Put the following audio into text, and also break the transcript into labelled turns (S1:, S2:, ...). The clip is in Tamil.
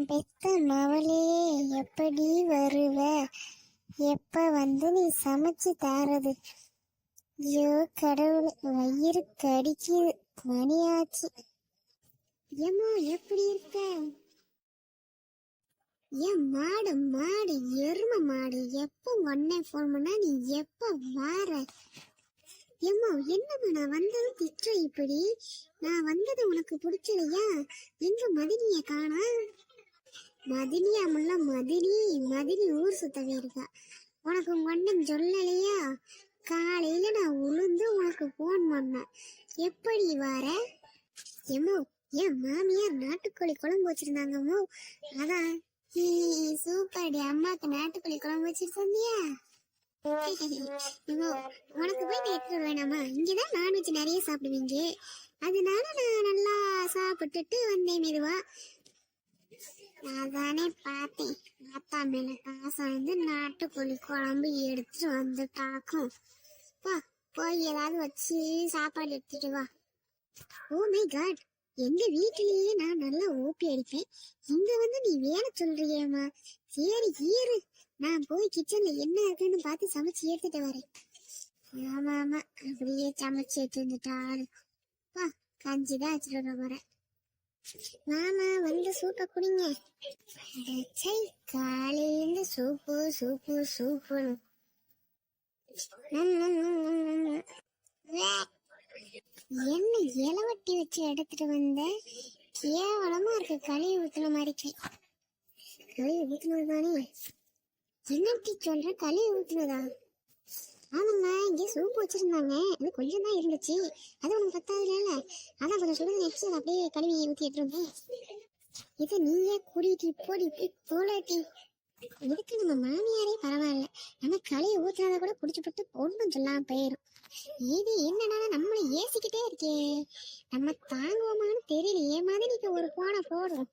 S1: பெத்த மவளே, எப்படி வருவ? எப்ப வந்து நீ சமைச்சு தாரது? ஐயோ கடவுளே, வயிறு கடிக்குது. மணியாச்சு. ஏம்மா எப்படி இருக்க? ஏன் மாடு மாடு எரும மாடு, எப்ப உடனே போன் பண்ணா நீ எப்ப வார? ஏம்மா என்னம்மா நான் வந்தது திட்டுற இப்படி? நான் வந்தது உனக்கு பிடிச்சலையா? எங்க மதினிய காணா? மதினியாமுல்ல மதினி மதினி ஊர் சுத்தவே இருக்கா. உனக்கு உங்க அண்ணன் சொல்லலையா? காலையில நான் உளுந்து உனக்கு போன் பண்ணேன். எப்படி வார? ஏமோ என் மாமியார் நாட்டுக்கோழி குழம்பு வச்சிருந்தாங்கம்மோ, அதான் சூப்பர்டி. அம்மாக்கு நாட்டுக்கோழி குழம்பு வச்சிட்டு தந்தியா? உனக்கு போய் எடுத்துட்டு வேணாமா? இங்கதான் நான்வெஜ் நிறைய சாப்பிடுவீங்க, அதனால நான் நல்லா சாப்பிட்டுட்டு வந்தேன் மெதுவா. அதானே பார்த்தேன். அத்தா மேல பாசம் வந்து நாட்டுக்கோழி குழம்பு எடுத்துட்டு வந்துட்டாக்கும். வா போய் ஏதாவது வச்சு சாப்பாடு எடுத்துட்டு வா. ஓ மை காட், எங்க வீட்டிலேயே நான் நல்லா ஓப்பி அடிப்பேன், இங்க வந்து நீ வேலை சொல்றியேம்மா. சரி ஈரு, நான் போய் கிச்சன்ல என்ன இருக்குன்னு பார்த்து சமைச்சு எடுத்துட்டு வரேன். ஆமா ஆமா, அப்படியே சமைச்சு எடுத்துட்டாரு. வா கஞ்சிதான் வச்சுட்டு போறேன். மாமா வந்து சூப்ப குடிங்க. காலையில சூப்பு சூப்பு சூப்பு. என்ன இலவட்டி வச்சு எடுத்துட்டு வந்த? கேவலமா இருக்கு, கழுவி ஊத்துன மாதிரி. கழுவி ஊத்துனது தானே? என்னட்டி சொல்ற, கழுவி ஊத்துனதா? ஆமாம்மா, இங்கே சூப்பு வச்சிருந்தாங்க, அது கொஞ்சம் தான் இருந்துச்சு, அது உனக்கு பத்தாதுல, அதான் கொஞ்சம் சுடுதண்ணி வச்சு அதை அப்படியே கழுவி ஊற்றி எடுத்துருந்தேன். இதை நீயே கூட்டிட்டு போடி போலாட்டி. இதுக்கு நம்ம மாமியாரே பரவாயில்ல, நம்ம கழுவி ஊத்துனதை கூட குடிச்சு போட்டு ஒன்றும் சொல்லாம போயிடும். இது என்னன்னா நம்மளை ஏசிக்கிட்டே இருக்கே, நம்ம தாங்குவோமான்னு தெரியல. ஏமாதிரிக்கு ஒரு போனை போடுறோம்.